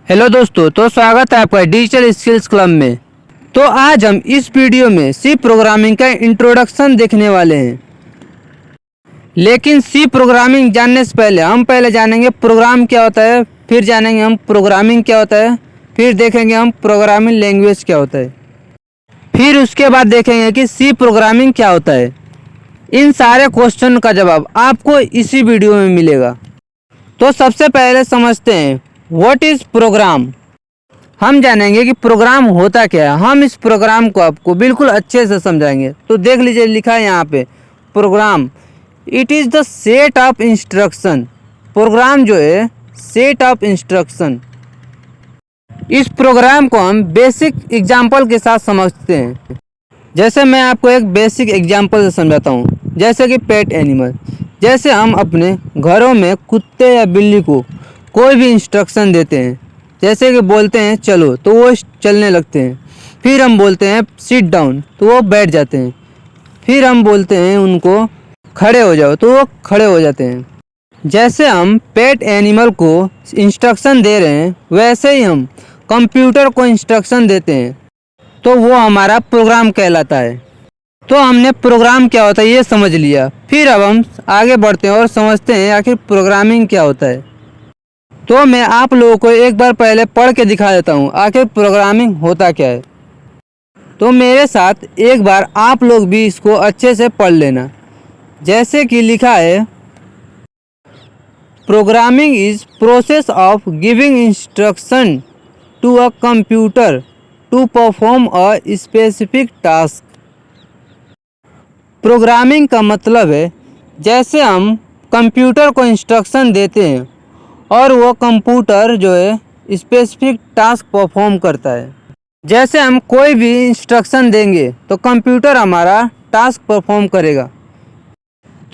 Hello दोस्तों, तो स्वागत है आपका डिजिटल स्किल्स क्लब में। तो आज हम इस वीडियो में सी प्रोग्रामिंग का इंट्रोडक्शन देखने वाले हैं। लेकिन सी प्रोग्रामिंग जानने से पहले हम जानेंगे प्रोग्राम क्या होता है, फिर जानेंगे हम प्रोग्रामिंग क्या होता है, फिर देखेंगे हम प्रोग्रामिंग लैंग्वेज क्या होता है, फिर उसके बाद देखेंगे कि सी प्रोग्रामिंग क्या होता है। इन सारे क्वेश्चन का जवाब आपको इसी वीडियो में मिलेगा। तो सबसे पहले समझते हैं व्हाट इज़ प्रोग्राम। हम जानेंगे कि प्रोग्राम होता क्या है। हम इस प्रोग्राम को आपको बिल्कुल अच्छे से समझाएंगे। तो देख लीजिए, लिखा है यहाँ पे program, it is the set of instruction. Program जो है सेट ऑफ इंस्ट्रक्शन। इस प्रोग्राम को हम बेसिक एग्जाम्पल के साथ समझते हैं। जैसे मैं आपको एक बेसिक एग्जाम्पल से समझाता हूँ, जैसे कि पेट एनिमल। जैसे हम अपने घरों में कुत्ते या बिल्ली को कोई भी इंस्ट्रक्शन देते हैं, जैसे कि बोलते हैं चलो तो वो चलने लगते हैं, फिर हम बोलते हैं सिट डाउन तो वो बैठ जाते हैं, फिर हम बोलते हैं उनको खड़े हो जाओ तो वो खड़े हो जाते हैं। जैसे हम पेट एनिमल को इंस्ट्रक्शन दे रहे हैं, वैसे ही हम कंप्यूटर को इंस्ट्रक्शन देते हैं, तो वो हमारा प्रोग्राम कहलाता है। तो हमने प्रोग्राम क्या होता है ये समझ लिया। फिर अब हम आगे बढ़ते हैं और समझते हैं आखिर प्रोग्रामिंग क्या होता है। तो मैं आप लोगों को एक बार पहले पढ़ के दिखा देता हूँ आखिर प्रोग्रामिंग होता क्या है। तो मेरे साथ एक बार आप लोग भी इसको अच्छे से पढ़ लेना। जैसे कि लिखा है, programming is process of giving instruction to a computer to perform a specific task. Programming का मतलब है जैसे हम कंप्यूटर को इंस्ट्रक्शन देते हैं और वो कंप्यूटर जो है स्पेसिफिक टास्क परफॉर्म करता है। जैसे हम कोई भी इंस्ट्रक्शन देंगे तो कंप्यूटर हमारा टास्क परफॉर्म करेगा।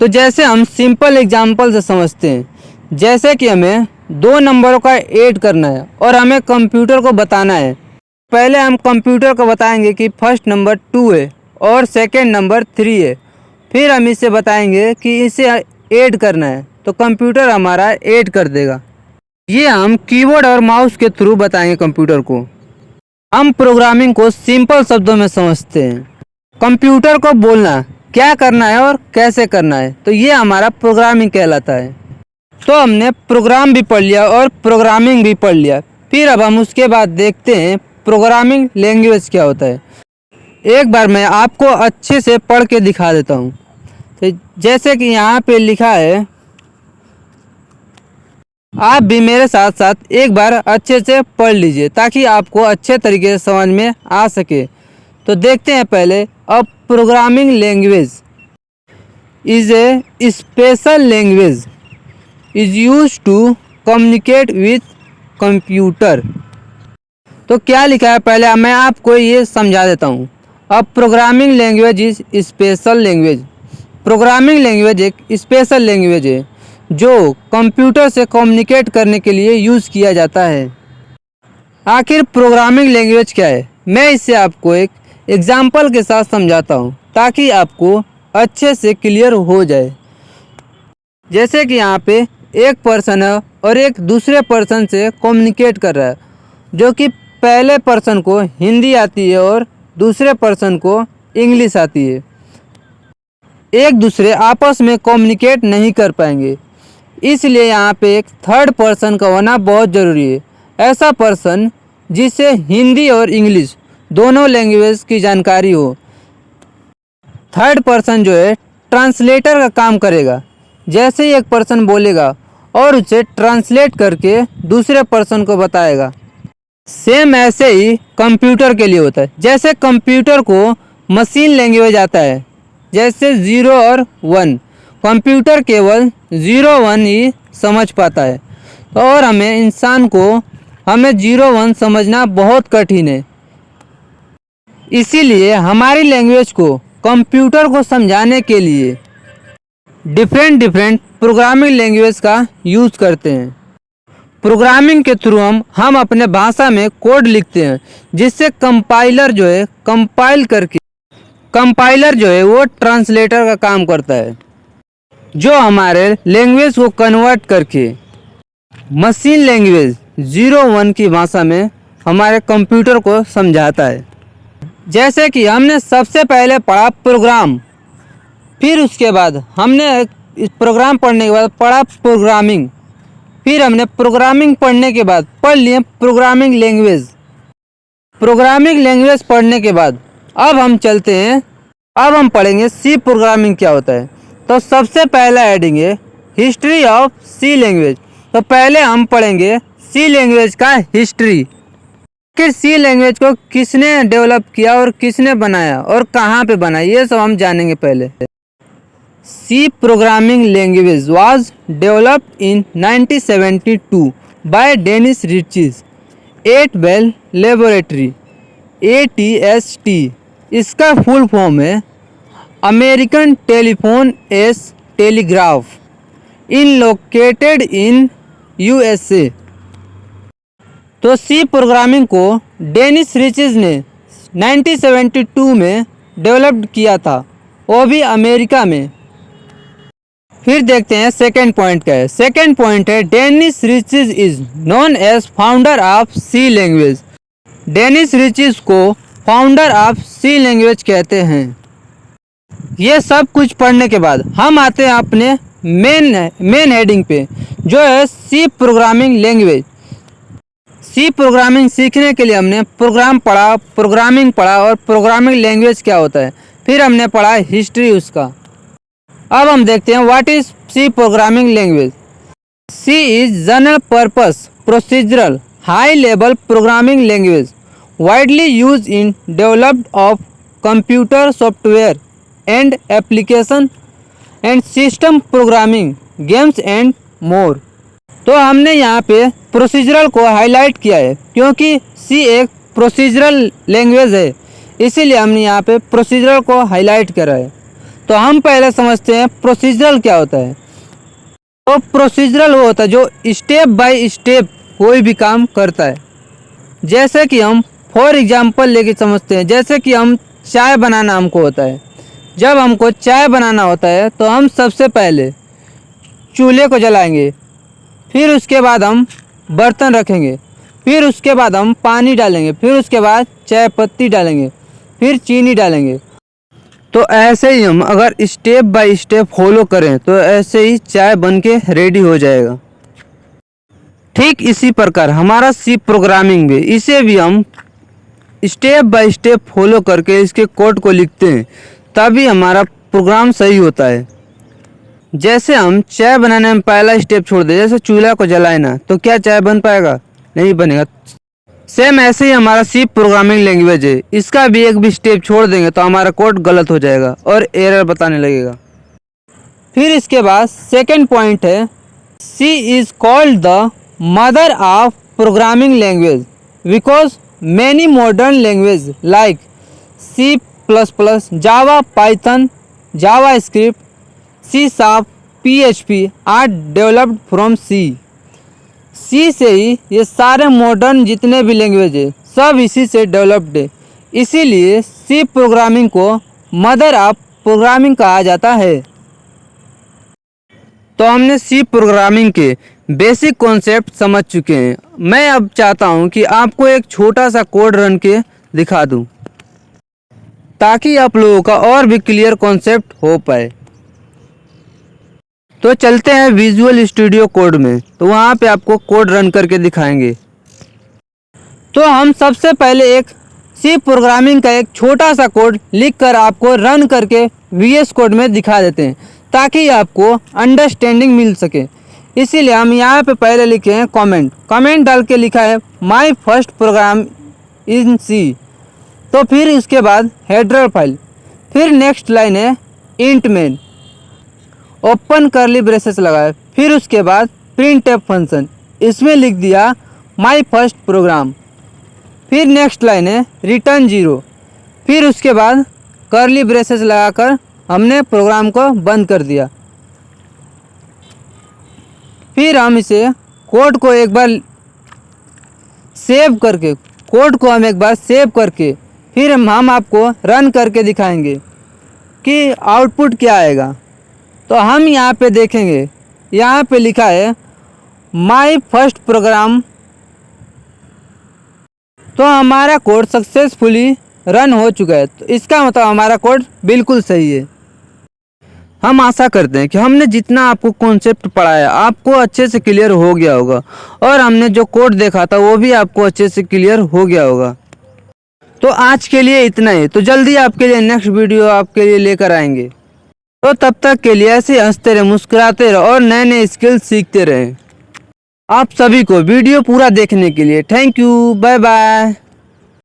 तो जैसे हम सिंपल एग्जांपल से समझते हैं, जैसे कि हमें दो नंबरों का ऐड करना है और हमें कंप्यूटर को बताना है। पहले हम कंप्यूटर को बताएंगे कि फर्स्ट नंबर 2 है और सेकंड नंबर 3 है। फिर हम इसे बताएंगे कि इसे ऐड करना है, तो कंप्यूटर हमारा ऐड कर देगा। ये हम कीबोर्ड और माउस के थ्रू बताएंगे कंप्यूटर को। हम प्रोग्रामिंग को सिंपल शब्दों में समझते हैं। कंप्यूटर को बोलना क्या करना है और कैसे करना है, तो ये हमारा प्रोग्रामिंग कहलाता है। तो हमने प्रोग्राम भी पढ़ लिया और प्रोग्रामिंग भी पढ़ लिया। फिर अब हम उसके बाद देखते हैं प्रोग्रामिंग लैंग्वेज क्या होता है। एक बार मैं आपको अच्छे से पढ़ के दिखा देता हूँ। तो जैसे कि यहाँ पे लिखा है, आप भी मेरे साथ साथ एक बार अच्छे से पढ़ लीजिए ताकि आपको अच्छे तरीके से समझ में आ सके। तो देखते हैं पहले, a programming language is a special language is use to communicate with computer. तो क्या लिखा है पहले मैं आपको ये समझा देता हूँ। अब programming language is special language. Programming language एक स्पेशल लैंग्वेज है जो कंप्यूटर से कम्युनिकेट करने के लिए यूज़ किया जाता है। आखिर प्रोग्रामिंग लैंग्वेज क्या है, मैं इसे आपको एक एग्जाम्पल के साथ समझाता हूँ ताकि आपको अच्छे से क्लियर हो जाए। जैसे कि यहाँ पे एक पर्सन है और एक दूसरे पर्सन से कम्युनिकेट कर रहा है, जो कि पहले पर्सन को हिंदी आती है और दूसरे पर्सन को इंग्लिश आती है। एक दूसरे आपस में कम्युनिकेट नहीं कर पाएंगे, इसलिए यहाँ पे एक थर्ड पर्सन का होना बहुत ज़रूरी है। ऐसा पर्सन जिसे हिंदी और इंग्लिश दोनों लैंग्वेज की जानकारी हो। थर्ड पर्सन जो है ट्रांसलेटर का काम करेगा। जैसे ही एक पर्सन बोलेगा और उसे ट्रांसलेट करके दूसरे पर्सन को बताएगा। सेम ऐसे ही कंप्यूटर के लिए होता है। जैसे कंप्यूटर को मशीन लैंग्वेज आता है, जैसे 0 और 1, कंप्यूटर केवल 0 1 ही समझ पाता है और हमें इंसान को 0 1 समझना बहुत कठिन है। इसीलिए हमारी लैंग्वेज को कंप्यूटर को समझाने के लिए डिफरेंट प्रोग्रामिंग लैंग्वेज का यूज़ करते हैं। प्रोग्रामिंग के थ्रू हम अपने भाषा में कोड लिखते हैं, जिससे कंपाइलर जो है वो ट्रांसलेटर का काम करता है, जो हमारे लैंग्वेज को कन्वर्ट करके मशीन लैंग्वेज 01 की भाषा में हमारे कंप्यूटर को समझाता है। जैसे कि हमने सबसे पहले पढ़ा प्रोग्राम, फिर उसके बाद हमने इस प्रोग्राम पढ़ने के बाद पढ़ा प्रोग्रामिंग, फिर हमने प्रोग्रामिंग पढ़ने के बाद पढ़ लिए प्रोग्रामिंग लैंग्वेज। प्रोग्रामिंग लैंग्वेज पढ़ने के बाद अब हम चलते हैं, अब हम पढ़ेंगे सी प्रोग्रामिंग क्या होता है। तो सबसे पहला हेडिंग है हिस्ट्री ऑफ सी लैंग्वेज। तो पहले हम पढ़ेंगे सी लैंग्वेज का हिस्ट्री, कि सी लैंग्वेज को किसने डेवलप किया और किसने बनाया और कहाँ पे बनाया, ये सब हम जानेंगे पहले। C programming language was developed in 1972 by Dennis Ritchie at Bell laboratory ATST। इसका फुल फॉर्म है अमेरिकन टेलीफोन एस telegraph in located in USA। तो सी प्रोग्रामिंग को डेनिस रिचेस ने 1972 में डेवलप्ड किया था, वो भी अमेरिका में। फिर देखते हैं सेकेंड पॉइंट क्या है। सेकेंड पॉइंट है Dennis Ritchie is known as founder of C language. Dennis Ritchie को फाउंडर ऑफ सी लैंग्वेज कहते हैं। ये सब कुछ पढ़ने के बाद हम आते हैं अपने मेन हेडिंग पे, जो है C programming language. C programming सीखने के लिए हमने प्रोग्राम पढ़ा, प्रोग्रामिंग पढ़ा और प्रोग्रामिंग लैंग्वेज क्या होता है, फिर हमने पढ़ा हिस्ट्री उसका। अब हम देखते हैं what is C programming language. C is general purpose procedural high level programming language widely use in developed of computer software and application and system programming games and more. तो हमने यहाँ पे प्रोसीजरल को हाईलाइट किया है क्योंकि सी एक procedural language है, इसीलिए हमने यहाँ पे प्रोसीजरल को हाईलाइट करा है। तो हम पहले समझते हैं प्रोसीजरल क्या होता है। तो प्रोसीजरल वो होता है जो स्टेप बाय स्टेप कोई भी काम करता है। जैसे कि हम फॉर एग्जांपल लेके समझते हैं, जैसे कि हम चाय बनाना हमको होता है। जब हमको चाय बनाना होता है तो हम सबसे पहले चूल्हे को जलाएंगे, फिर उसके बाद हम बर्तन रखेंगे, फिर उसके बाद हम पानी डालेंगे, फिर उसके बाद चाय पत्ती डालेंगे, फिर चीनी डालेंगे। तो ऐसे ही हम अगर स्टेप बाय स्टेप फॉलो करें तो ऐसे ही चाय बन के रेडी हो जाएगा। ठीक इसी प्रकार हमारा सी प्रोग्रामिंग भी, इसे भी हम स्टेप बाय स्टेप फॉलो करके इसके कोड को लिखते हैं, तभी हमारा प्रोग्राम सही होता है। जैसे हम चाय बनाने में पहला स्टेप छोड़ दें, जैसे चूल्हा को जलाना, तो क्या चाय बन पाएगा? नहीं बनेगा। सेम ऐसे ही हमारा सी प्रोग्रामिंग लैंग्वेज है, इसका भी एक भी स्टेप छोड़ देंगे तो हमारा कोड गलत हो जाएगा और एरर बताने लगेगा। फिर इसके बाद सेकेंड पॉइंट है C is called the mother of programming language because many modern language like C++, Java, Python, JavaScript, C#, PHP are developed from C से ही ये सारे मॉडर्न जितने भी लैंग्वेज है सब इसी से डेवलप्ड है, इसीलिए सी प्रोग्रामिंग को मदर ऑफ प्रोग्रामिंग कहा जाता है। तो हमने सी प्रोग्रामिंग के बेसिक कॉन्सेप्ट समझ चुके हैं। मैं अब चाहता हूं कि आपको एक छोटा सा कोड रन के दिखा दूं ताकि आप लोगों का और भी क्लियर कॉन्सेप्ट हो पाए। तो चलते हैं विजुअल स्टूडियो कोड में, तो वहाँ पे आपको कोड रन करके दिखाएंगे। तो हम सबसे पहले एक सी प्रोग्रामिंग का एक छोटा सा कोड लिखकर आपको रन करके VS कोड में दिखा देते हैं ताकि आपको अंडरस्टैंडिंग मिल सके। इसीलिए हम यहाँ पे पहले लिखे हैं कमेंट डाल के लिखा है माई फर्स्ट प्रोग्राम इन सी। तो फिर इसके बाद हेडर फाइल, फिर नेक्स्ट लाइन है इंट मेन, ओपन करली ब्रेसेस लगाए, फिर उसके बाद प्रिंटफ फंक्शन, इसमें लिख दिया माई फर्स्ट प्रोग्राम, फिर नेक्स्ट लाइन है रिटर्न 0, फिर उसके बाद करली ब्रेसेस लगाकर हमने प्रोग्राम को बंद कर दिया। फिर हम इसे कोड को एक बार सेव करके फिर हम आपको रन करके दिखाएंगे कि आउटपुट क्या आएगा। तो हम यहाँ पे देखेंगे, यहाँ पे लिखा है माई फर्स्ट प्रोग्राम तो हमारा कोड सक्सेसफुली रन हो चुका है। तो इसका मतलब हमारा कोड बिल्कुल सही है। हम आशा करते हैं कि हमने जितना आपको कॉन्सेप्ट पढ़ाया आपको अच्छे से क्लियर हो गया होगा और हमने जो कोड देखा था वो भी आपको अच्छे से क्लियर हो गया होगा। तो आज के लिए इतना ही। तो जल्दी आपके लिए नेक्स्ट वीडियो आपके लिए लेकर आएंगे। तो तब तक के लिए ऐसे हंसते रहे, मुस्कुराते रहे और नए नए स्किल्स सीखते रहें। आप सभी को वीडियो पूरा देखने के लिए थैंक यू। Bye bye.